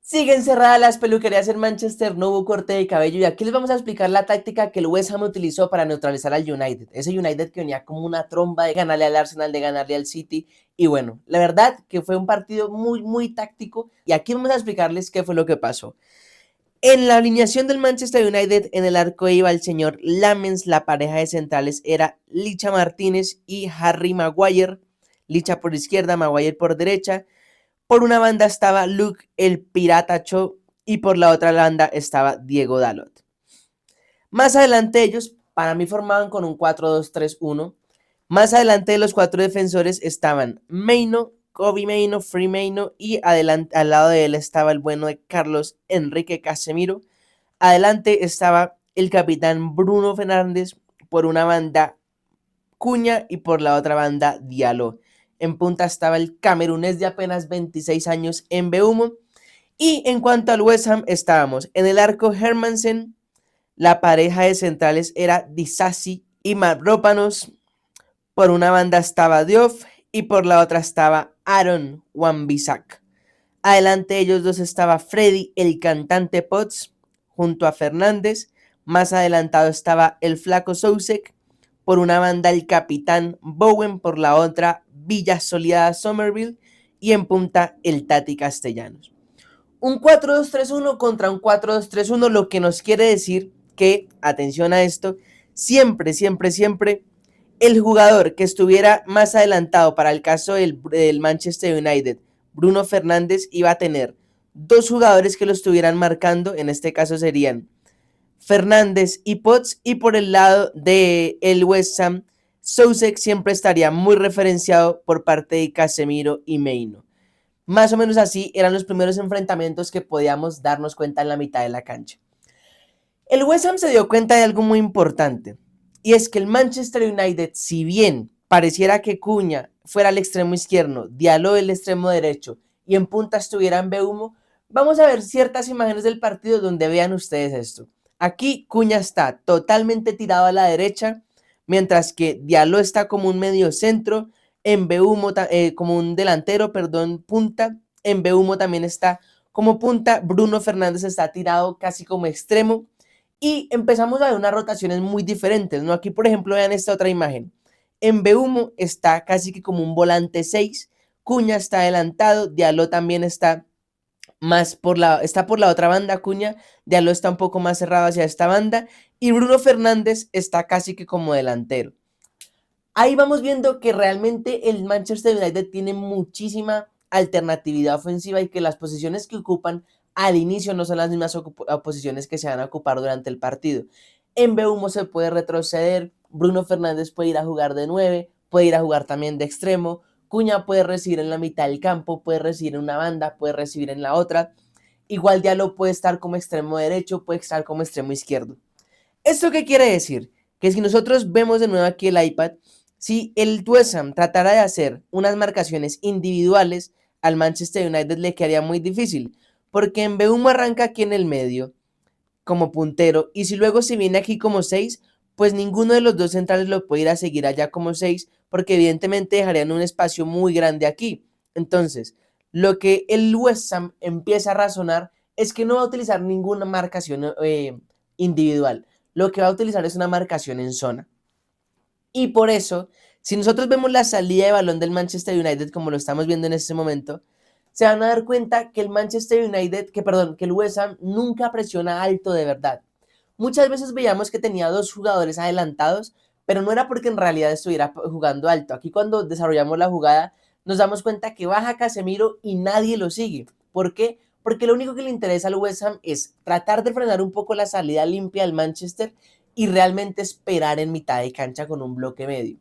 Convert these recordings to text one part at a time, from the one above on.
Siguen cerradas las peluquerías en Manchester, no hubo corte de cabello y aquí les vamos a explicar la táctica que el West Ham utilizó para neutralizar al United. Ese United que venía como una tromba de ganarle al Arsenal, de ganarle al City. Y bueno, la verdad que fue un partido muy táctico y aquí vamos a explicarles qué fue lo que pasó. En la alineación del Manchester United, en el arco iba el señor Lamens, la pareja de centrales era Licha Martínez y Harry Maguire. Licha por izquierda, Maguire por derecha. Por una banda estaba Luke el Pirata Cho y por la otra banda estaba Diego Dalot. Más adelante ellos, para mí, formaban con un 4-2-3-1. Más adelante de los cuatro defensores estaban Meino, Kobe Meino, Free Meino y adelante, al lado de él estaba el bueno de Carlos Enrique Casemiro. Adelante estaba el capitán Bruno Fernández, por una banda Cuña y por la otra banda Diallo. En punta estaba el camerunés de apenas 26 años en Mbeumo. Y en cuanto al West Ham, estábamos en el arco Hermansen, la pareja de centrales era Disasi y Mavropanos. Por una banda estaba Diouf y por la otra estaba Aaron Wan-Bissaka. Adelante de ellos dos estaba Freddy, el cantante Potts, junto a Fernández. Más adelantado estaba el flaco Soucek. Por una banda el capitán Bowen, por la otra Villa Soledad Somerville y en punta el Tati Castellanos. Un 4-2-3-1 contra un 4-2-3-1, lo que nos quiere decir que, atención a esto, siempre el jugador que estuviera más adelantado para el caso del Manchester United, Bruno Fernández, iba a tener dos jugadores que lo estuvieran marcando, en este caso serían Fernández y Potts, y por el lado de el West Ham, Soucek siempre estaría muy referenciado por parte de Casemiro y Meino. Más o menos así eran los primeros enfrentamientos que podíamos darnos cuenta en la mitad de la cancha. El West Ham se dio cuenta de algo muy importante, y es que el Manchester United, si bien pareciera que Cuña fuera el extremo izquierdo, Diallo el extremo derecho y en punta estuviera en Mbeumo, vamos a ver ciertas imágenes del partido donde vean ustedes esto. Aquí Cuña está totalmente tirado a la derecha, mientras que Diallo está como un medio centro, Mbeumo como un delantero, punta, Mbeumo también está como punta, Bruno Fernández está tirado casi como extremo, y empezamos a ver unas rotaciones muy diferentes, ¿no? Aquí, por ejemplo, vean esta otra imagen. En Mbeumo está casi que como un volante 6, Cuña está adelantado, Diallo también está está por la otra banda, Cuña, Diallo está un poco más cerrado hacia esta banda, y Bruno Fernández está casi que como delantero. Ahí vamos viendo que realmente el Manchester United tiene muchísima alternatividad ofensiva y que las posiciones que ocupan al inicio no son las mismas posiciones que se van a ocupar durante el partido. En Mbeumo se puede retroceder, Bruno Fernández puede ir a jugar de 9, puede ir a jugar también de extremo, Cuña puede recibir en la mitad del campo, puede recibir en una banda, puede recibir en la otra. Igual Diallo puede estar como extremo derecho, puede estar como extremo izquierdo. ¿Esto qué quiere decir? Que si nosotros vemos de nuevo aquí el iPad, si el West Ham tratara de hacer unas marcaciones individuales, al Manchester United le quedaría muy difícil, porque Mbeumo arranca aquí en el medio como puntero, y si luego se viene aquí como 6, pues ninguno de los dos centrales lo puede ir a seguir allá como 6, porque evidentemente dejarían un espacio muy grande aquí. Entonces, lo que el West Ham empieza a razonar es que no va a utilizar ninguna marcación individual, lo que va a utilizar es una marcación en zona. Y por eso, si nosotros vemos la salida de balón del Manchester United como lo estamos viendo en este momento, se van a dar cuenta que el Manchester United, que el West Ham nunca presiona alto de verdad. Muchas veces veíamos que tenía dos jugadores adelantados, pero no era porque en realidad estuviera jugando alto. Aquí cuando desarrollamos la jugada, nos damos cuenta que baja Casemiro y nadie lo sigue. ¿Por qué? Porque lo único que le interesa al West Ham es tratar de frenar un poco la salida limpia del Manchester y realmente esperar en mitad de cancha con un bloque medio.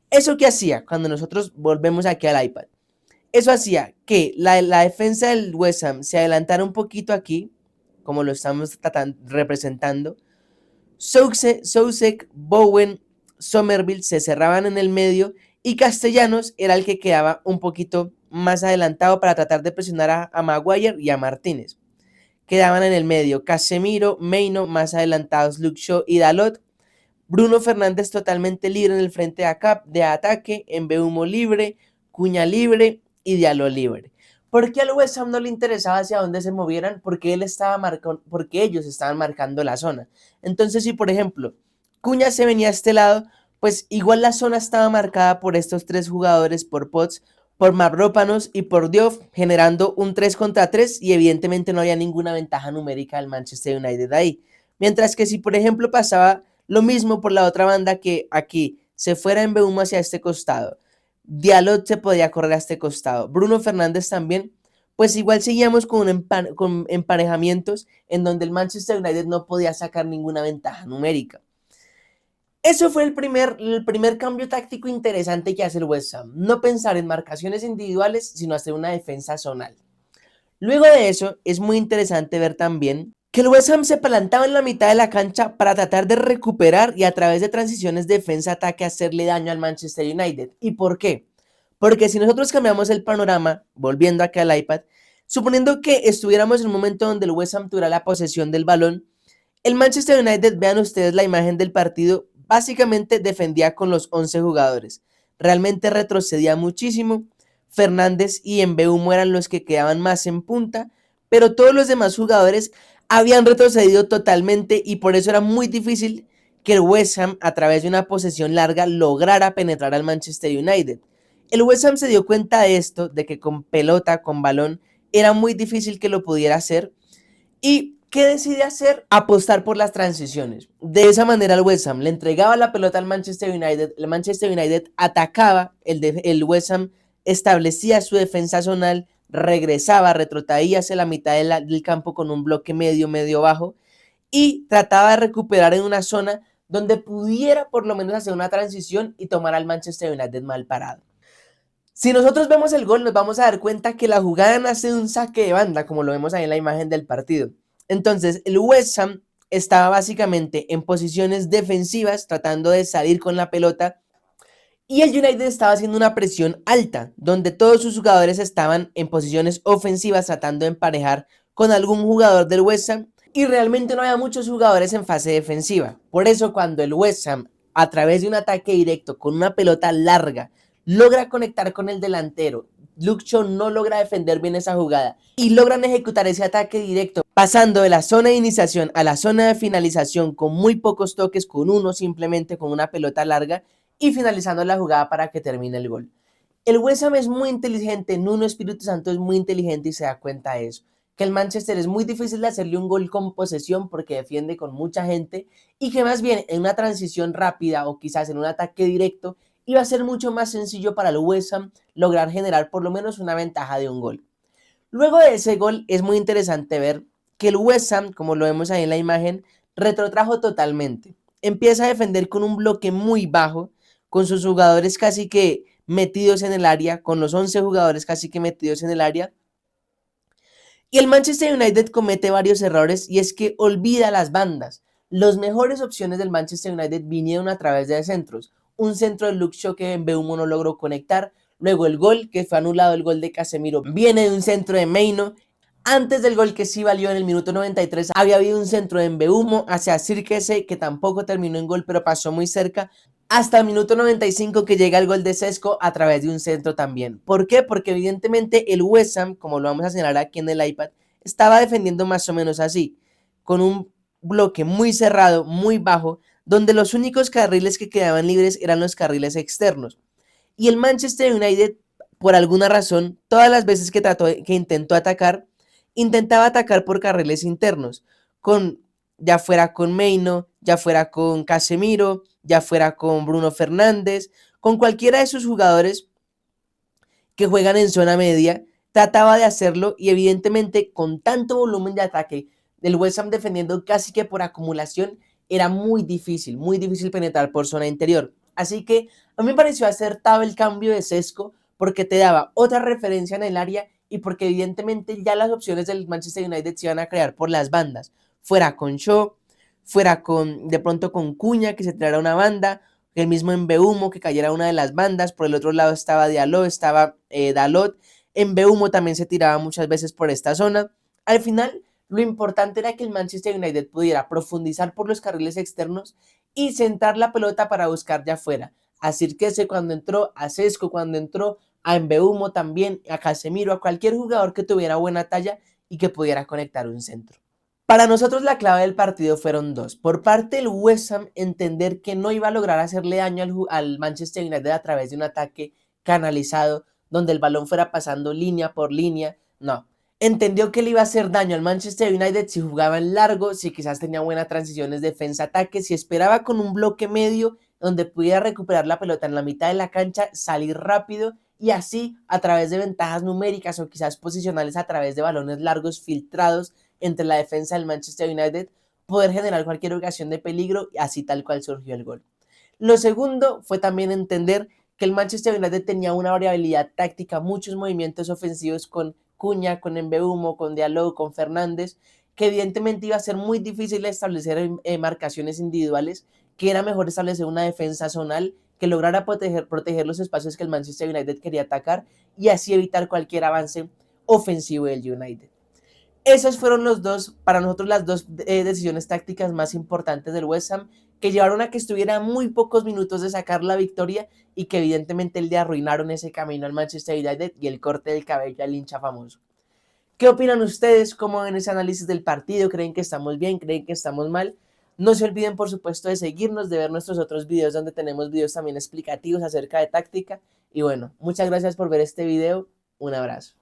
¿Eso qué hacía? Cuando nosotros volvemos aquí al iPad, eso hacía que la defensa del West Ham se adelantara un poquito aquí, como lo estamos representando. Soucek, Bowen, Somerville se cerraban en el medio y Castellanos era el que quedaba un poquito más adelantado para tratar de presionar a Maguire y a Martínez. Quedaban en el medio Casemiro, Meino, más adelantados Luke Shaw y Dalot. Bruno Fernández totalmente libre en el frente de ataque, Mbeumo libre, Cuña libre y Diallo libre. ¿Por qué al West Ham no le interesaba hacia dónde se movieran? Porque ellos estaban marcando la zona. Entonces, si por ejemplo Cuña se venía a este lado, pues igual la zona estaba marcada por estos tres jugadores, por Potts, por Mavropanos y por Diouf, generando un 3 contra 3 y evidentemente no había ninguna ventaja numérica del Manchester United ahí. Mientras que si por ejemplo pasaba lo mismo por la otra banda, que aquí se fuera en Mbeumo hacia este costado, Diallo se podía correr a este costado, Bruno Fernández también, pues igual seguíamos con emparejamientos en donde el Manchester United no podía sacar ninguna ventaja numérica. Eso fue el primer cambio táctico interesante que hace el West Ham. No pensar en marcaciones individuales, sino hacer una defensa zonal. Luego de eso, es muy interesante ver también que el West Ham se plantaba en la mitad de la cancha para tratar de recuperar y a través de transiciones defensa-ataque hacerle daño al Manchester United. ¿Y por qué? Porque si nosotros cambiamos el panorama, volviendo acá al iPad, suponiendo que estuviéramos en un momento donde el West Ham tuviera la posesión del balón, el Manchester United, vean ustedes la imagen del partido, básicamente defendía con los 11 jugadores. Realmente retrocedía muchísimo. Fernández y Mbeumo eran los que quedaban más en punta, pero todos los demás jugadores habían retrocedido totalmente y por eso era muy difícil que el West Ham, a través de una posesión larga, lograra penetrar al Manchester United. El West Ham se dio cuenta de esto, de que con pelota, con balón, era muy difícil que lo pudiera hacer. ¿Y qué decide hacer? Apostar por las transiciones. De esa manera el West Ham le entregaba la pelota al Manchester United, el Manchester United atacaba, el West Ham establecía su defensa zonal, regresaba, retrotraía hacia la mitad del campo con un bloque medio bajo y trataba de recuperar en una zona donde pudiera por lo menos hacer una transición y tomar al Manchester United mal parado. Si nosotros vemos el gol, nos vamos a dar cuenta que la jugada nace de un saque de banda, como lo vemos ahí en la imagen del partido. Entonces, el West Ham estaba básicamente en posiciones defensivas, tratando de salir con la pelota, y el United estaba haciendo una presión alta, donde todos sus jugadores estaban en posiciones ofensivas, tratando de emparejar con algún jugador del West Ham, y realmente no había muchos jugadores en fase defensiva. Por eso, cuando el West Ham, a través de un ataque directo con una pelota larga, logra conectar con el delantero, Luke Shaw no logra defender bien esa jugada y logran ejecutar ese ataque directo, pasando de la zona de iniciación a la zona de finalización con muy pocos toques, con uno simplemente, con una pelota larga, y finalizando la jugada para que termine el gol. El West Ham es muy inteligente, Nuno Espíritu Santo es muy inteligente y se da cuenta de eso, que el Manchester es muy difícil de hacerle un gol con posesión porque defiende con mucha gente y que más bien en una transición rápida o quizás en un ataque directo iba a ser mucho más sencillo para el West Ham lograr generar por lo menos una ventaja de un gol. Luego de ese gol es muy interesante ver que el West Ham, como lo vemos ahí en la imagen, retrotrajo totalmente. Empieza a defender con un bloque muy bajo, con sus jugadores casi que metidos en el área, con los 11 jugadores casi que metidos en el área. Y el Manchester United comete varios errores y es que olvida las bandas. Las mejores opciones del Manchester United vinieron a través de centros. Un centro de Luke Shaw que Mbeumo no logró conectar. Luego el gol, que fue anulado, el gol de Casemiro, viene de un centro de Maino. Antes del gol que sí valió en el minuto 93, había habido un centro de Mbeumo hacia Zirkzee que tampoco terminó en gol, pero pasó muy cerca. Hasta el minuto 95 que llega el gol de Sesco a través de un centro también. ¿Por qué? Porque evidentemente el West Ham, como lo vamos a señalar aquí en el iPad, estaba defendiendo más o menos así, con un bloque muy cerrado, muy bajo, donde los únicos carriles que quedaban libres eran los carriles externos. Y el Manchester United, por alguna razón, todas las veces que intentó atacar, intentaba atacar por carriles internos, ya fuera con Maino, ya fuera con Casemiro, ya fuera con Bruno Fernández, con cualquiera de sus jugadores que juegan en zona media, trataba de hacerlo y evidentemente con tanto volumen de ataque del West Ham defendiendo casi que por acumulación, era muy difícil penetrar por zona interior. Así que a mí me pareció acertado el cambio de Sesco porque te daba otra referencia en el área y porque evidentemente ya las opciones del Manchester United se iban a crear por las bandas, fuera con Shaw, fuera de pronto con Cuña que se tirara una banda, el mismo Mbeumo que cayera una de las bandas, por el otro lado estaba Diallo, estaba Dalot, Mbeumo también se tiraba muchas veces por esta zona. Al final, lo importante era que el Manchester United pudiera profundizar por los carriles externos y centrar la pelota para buscar ya afuera. A Zirkzee cuando entró, a Sesco cuando entró, a Mbeumo también, a Casemiro, a cualquier jugador que tuviera buena talla y que pudiera conectar un centro. Para nosotros la clave del partido fueron dos. Por parte del West Ham, entender que no iba a lograr hacerle daño al Manchester United a través de un ataque canalizado, donde el balón fuera pasando línea por línea. No. Entendió que le iba a hacer daño al Manchester United si jugaba en largo, si quizás tenía buenas transiciones defensa-ataque, si esperaba con un bloque medio donde pudiera recuperar la pelota en la mitad de la cancha, salir rápido y así a través de ventajas numéricas o quizás posicionales a través de balones largos filtrados entre la defensa del Manchester United, poder generar cualquier ocasión de peligro, así tal cual surgió el gol. Lo segundo fue también entender que el Manchester United tenía una variabilidad táctica, muchos movimientos ofensivos con Cuña, con Mbeumo, con Diallo, con Fernández, que evidentemente iba a ser muy difícil establecer marcaciones individuales, que era mejor establecer una defensa zonal que lograra proteger los espacios que el Manchester United quería atacar y así evitar cualquier avance ofensivo del United. Esos fueron para nosotros las dos decisiones tácticas más importantes del West Ham, que llevaron a que estuviera a muy pocos minutos de sacar la victoria y que evidentemente le arruinaron ese camino al Manchester United y el corte del cabello al hincha famoso. ¿Qué opinan ustedes? ¿Cómo ven ese análisis del partido? ¿Creen que estamos bien? ¿Creen que estamos mal? No se olviden, por supuesto, de seguirnos, de ver nuestros otros videos donde tenemos videos también explicativos acerca de táctica. Y bueno, muchas gracias por ver este video. Un abrazo.